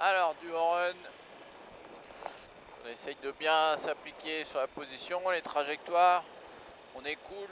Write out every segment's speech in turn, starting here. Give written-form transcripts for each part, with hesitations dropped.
Alors du run, on essaye de bien s'appliquer sur la position, les trajectoires, on est cool.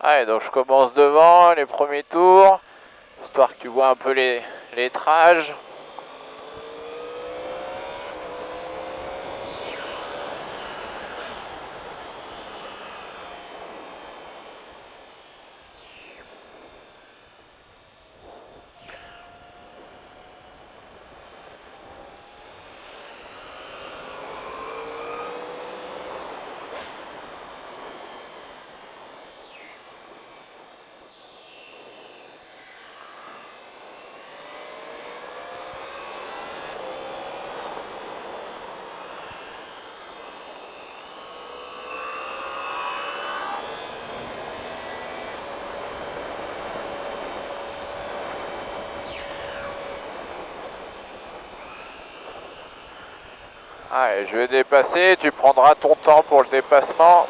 Allez, donc je commence devant les premiers tours, histoire que tu vois un peu les trages. Allez, je vais dépasser, tu prendras ton temps pour le dépassement.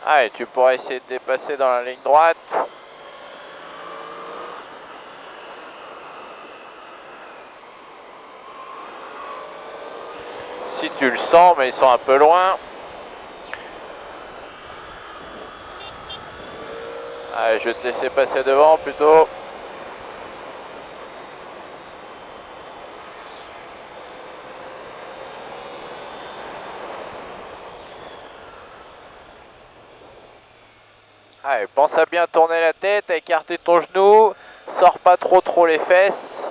Allez, tu pourras essayer de dépasser dans la ligne droite. Si tu le sens, mais ils sont un peu loin. Allez, je vais te laisser passer devant plutôt. Allez, pense à bien tourner la tête, à écarter ton genou, sors pas trop les fesses.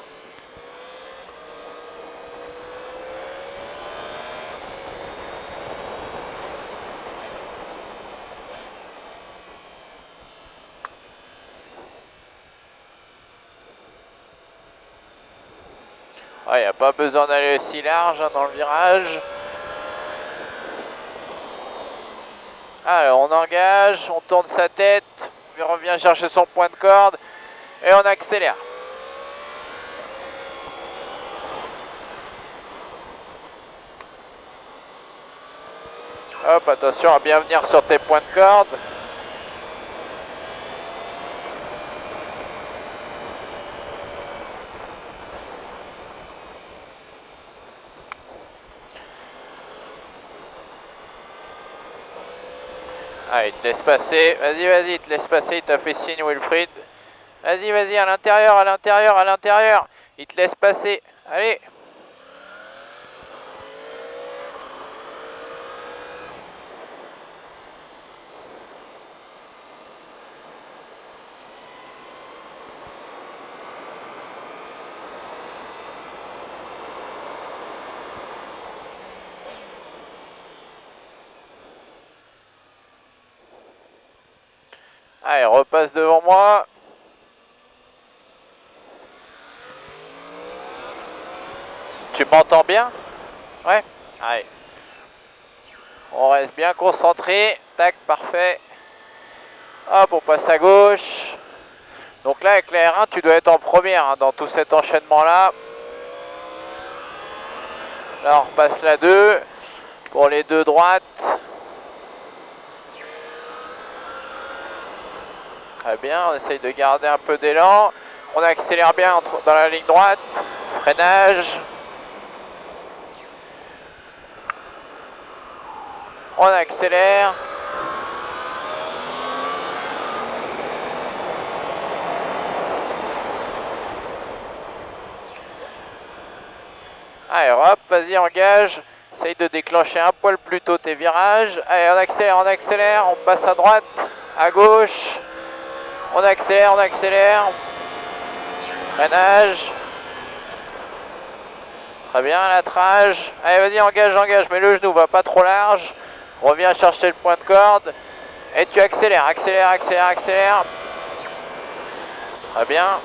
Il n'y a pas besoin d'aller aussi large dans le virage. Alors on engage, on tourne sa tête, il revient chercher son point de corde et on accélère. Hop, attention à bien venir sur tes points de corde. Ah, il te laisse passer. Vas-y, il te laisse passer. Il t'a fait signe, Wilfried. Vas-y, à l'intérieur. Il te laisse passer. Allez. Allez, repasse devant moi. Tu m'entends bien? Ouais. Allez. On reste bien concentré. Tac, parfait. Hop, on passe à gauche. Donc là, avec la R1, tu dois être en première hein, dans tout cet enchaînement-là. Là, on repasse la 2 pour les deux droites. Très bien, on essaye de garder un peu d'élan. On accélère bien dans la ligne droite. Freinage. On accélère. Allez, hop, vas-y, engage. Essaye de déclencher un poil plus tôt tes virages. Allez, on accélère, on passe à droite, à gauche. On accélère. Freinage. Très bien, l'attrage. Allez, vas-y, engage, mets le genou, va pas trop large. Reviens chercher le point de corde. Et tu accélères. Très bien.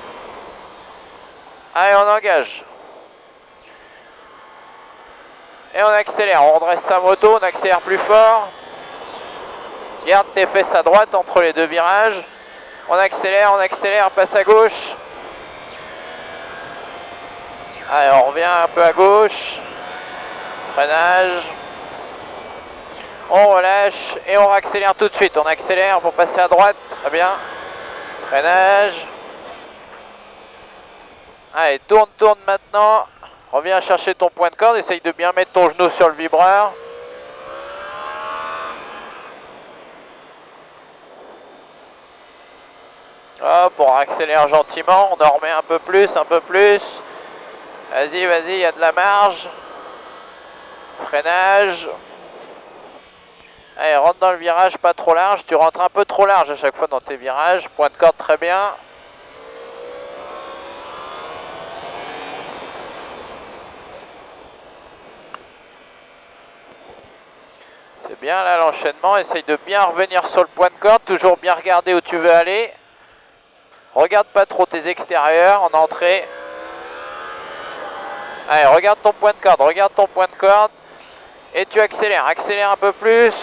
Allez, on engage. Et on accélère, on redresse sa moto, on accélère plus fort. Garde tes fesses à droite entre les deux virages. On accélère, passe à gauche. Allez, on revient un peu à gauche. Freinage. On relâche et on accélère tout de suite. On accélère pour passer à droite. Très bien. Freinage. Allez, tourne maintenant. Reviens chercher ton point de corde. Essaye de bien mettre ton genou sur le vibreur. Hop, on accélère gentiment. On en remet un peu plus. Vas-y, il y a de la marge. Freinage. Allez, rentre dans le virage, pas trop large. Tu rentres un peu trop large à chaque fois dans tes virages. Point de corde, très bien. C'est bien là l'enchaînement. Essaye de bien revenir sur le point de corde. Toujours bien regarder où tu veux aller. Regarde pas trop tes extérieurs en entrée. Allez, regarde ton point de corde. Et tu accélères un peu plus.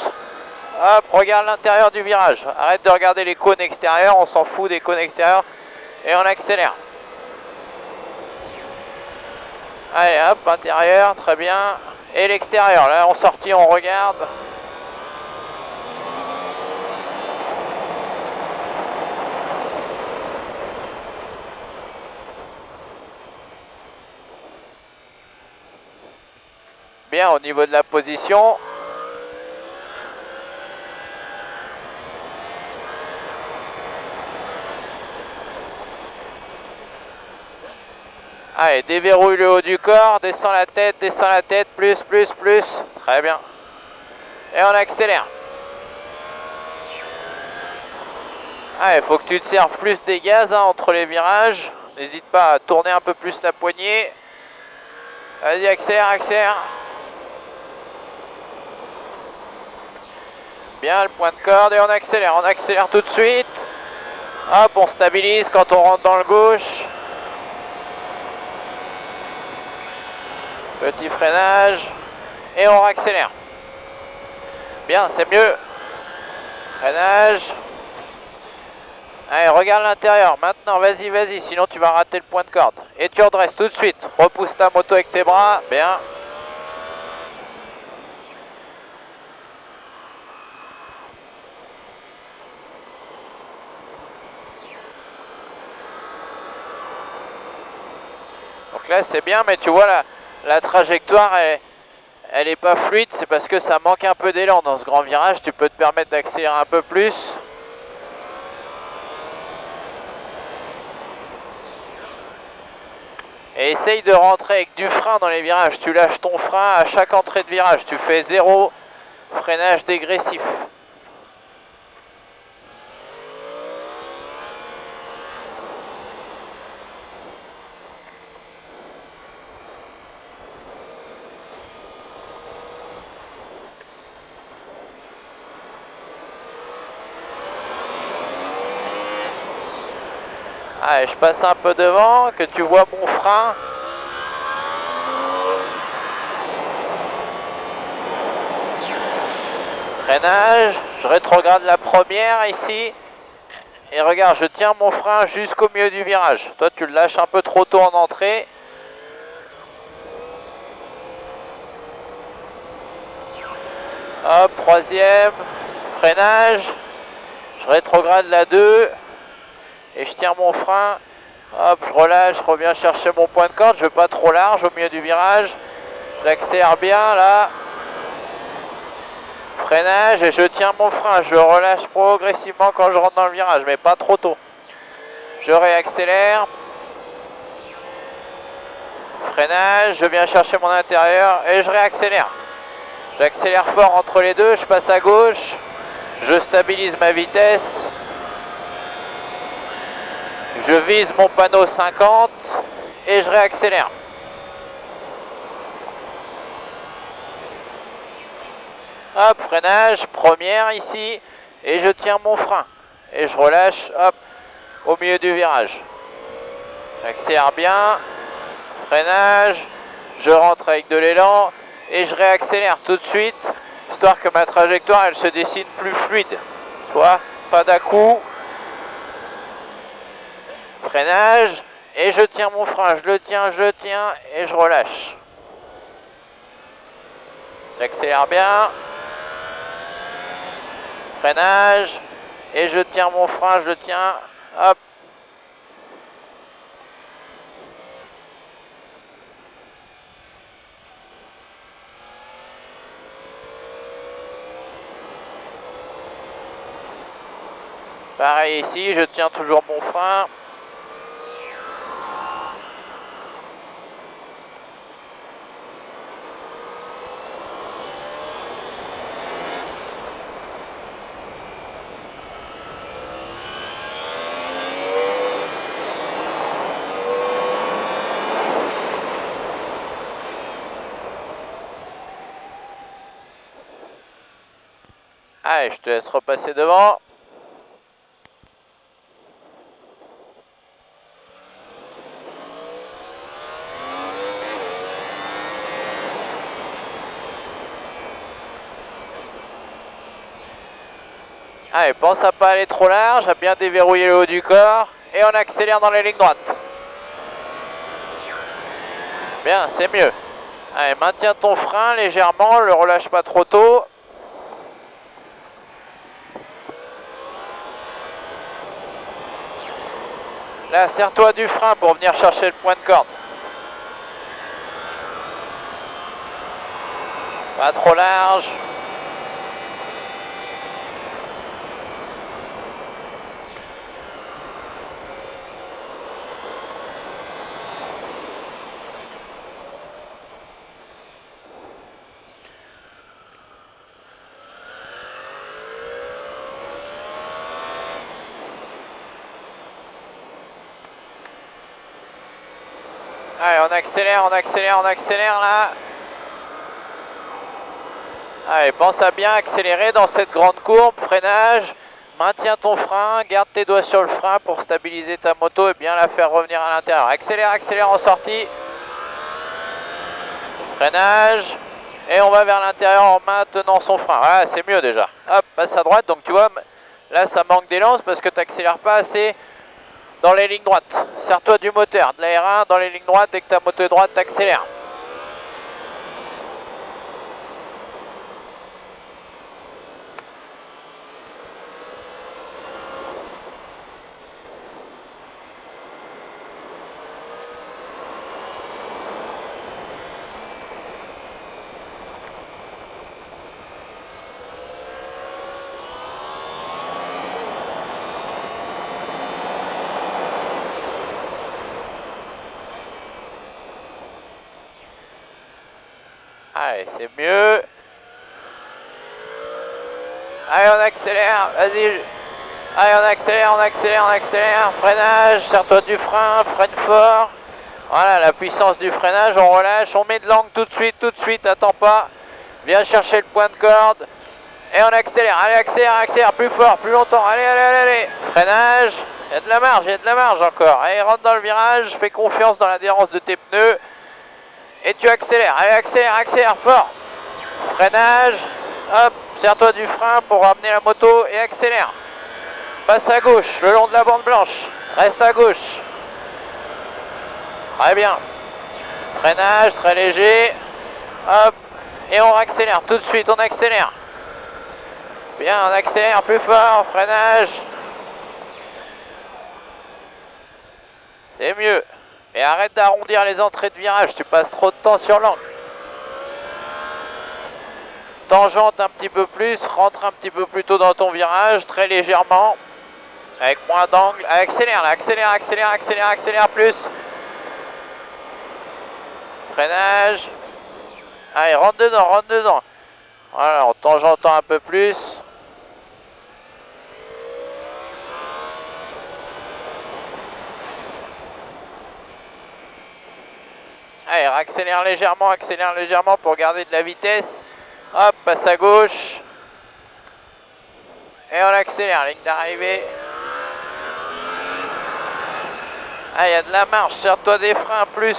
Hop, regarde l'intérieur du virage. Arrête de regarder les cônes extérieurs, on s'en fout des cônes extérieurs. Et on accélère. Allez, hop, intérieur, très bien. Et l'extérieur, là on sortit, on regarde. Bien, au niveau de la position. Allez, déverrouille le haut du corps, descends la tête, plus. Très bien. Et on accélère. Allez, faut que tu te serves plus des gaz hein, entre les virages. N'hésite pas à tourner un peu plus la poignée. Vas-y, accélère. Bien, le point de corde et on accélère tout de suite. Hop, on stabilise quand on rentre dans le gauche. Petit freinage. Et on accélère. Bien, c'est mieux. Freinage. Allez, regarde l'intérieur. Maintenant, vas-y, sinon tu vas rater le point de corde. Et tu redresses tout de suite. Repousse ta moto avec tes bras. Bien. Donc là, c'est bien, mais tu vois, la trajectoire, elle n'est pas fluide. C'est parce que ça manque un peu d'élan dans ce grand virage. Tu peux te permettre d'accélérer un peu plus. Et essaye de rentrer avec du frein dans les virages. Tu lâches ton frein à chaque entrée de virage. Tu fais 0 freinage dégressif. Allez, je passe un peu devant, que tu vois mon frein. Freinage, je rétrograde la première ici. Et regarde, je tiens mon frein jusqu'au milieu du virage. Toi, tu le lâches un peu trop tôt en entrée. Hop, troisième, freinage. Je rétrograde la 2. Et je tiens mon frein. Hop, je relâche, je reviens chercher mon point de corde. Je ne veux pas trop large au milieu du virage. J'accélère bien là. Freinage et je tiens mon frein. Je relâche progressivement quand je rentre dans le virage, mais pas trop tôt. Je réaccélère. Freinage, je viens chercher mon intérieur et je réaccélère. J'accélère fort entre les deux, je passe à gauche. Je stabilise ma vitesse. Je vise mon panneau 50 et je réaccélère. Hop, freinage, première ici. Et je tiens mon frein. Et je relâche, hop, au milieu du virage. J'accélère bien. Freinage. Je rentre avec de l'élan. Et je réaccélère tout de suite. Histoire que ma trajectoire, elle se dessine plus fluide. Tu vois, pas d'à-coup. Freinage. Et je tiens mon frein. Je le tiens et je relâche. J'accélère bien. Freinage. Et je tiens mon frein, je le tiens. Hop. Pareil ici, je tiens toujours mon frein. Allez, je te laisse repasser devant. Allez, pense à pas aller trop large, à bien déverrouiller le haut du corps. Et on accélère dans les lignes droites. Bien, c'est mieux. Allez, maintiens ton frein légèrement, le relâche pas trop tôt. Là, serre-toi du frein pour venir chercher le point de corde. Pas trop large. Allez, on accélère là. Allez, pense à bien accélérer dans cette grande courbe, freinage. Maintiens ton frein, garde tes doigts sur le frein pour stabiliser ta moto et bien la faire revenir à l'intérieur. Accélère en sortie. Freinage. Et on va vers l'intérieur en maintenant son frein. Voilà, c'est mieux déjà. Hop, passe à droite. Donc tu vois, là ça manque d'élan parce que tu n'accélères pas assez dans les lignes droites. Serre-toi du moteur, de la R1 dans les lignes droites. Dès que ta moto est droite, t'accélères. Allez, c'est mieux. Allez, on accélère. Vas-y. Allez, on accélère. Freinage, serre-toi du frein, freine fort. Voilà, la puissance du freinage, on relâche. On met de l'angle tout de suite, attends pas. Viens chercher le point de corde. Et on accélère. Allez, accélère. Plus fort, plus longtemps. Allez. Freinage. Il y a de la marge encore. Allez, rentre dans le virage. Fais confiance dans l'adhérence de tes pneus. Et tu accélères. Allez, accélère fort. Freinage. Hop, serre-toi du frein pour ramener la moto et accélère. passe à gauche, le long de la bande blanche. Reste à gauche. Très bien. Freinage, très léger. Hop. Et on accélère tout de suite, on accélère. Bien, on accélère plus fort, freinage. C'est mieux. Et arrête d'arrondir les entrées de virage, tu passes trop de temps sur l'angle. Tangente un petit peu plus, rentre un petit peu plus tôt dans ton virage, très légèrement. Avec moins d'angle. Accélère là, accélère, accélère, accélère, accélère plus. Freinage. Allez, rentre dedans, rentre dedans. Voilà, en tangentant un peu plus. Allez, accélère légèrement pour garder de la vitesse. Hop, passe à gauche. Et on accélère, ligne d'arrivée. Ah, il y a de la marche, serre-toi des freins plus.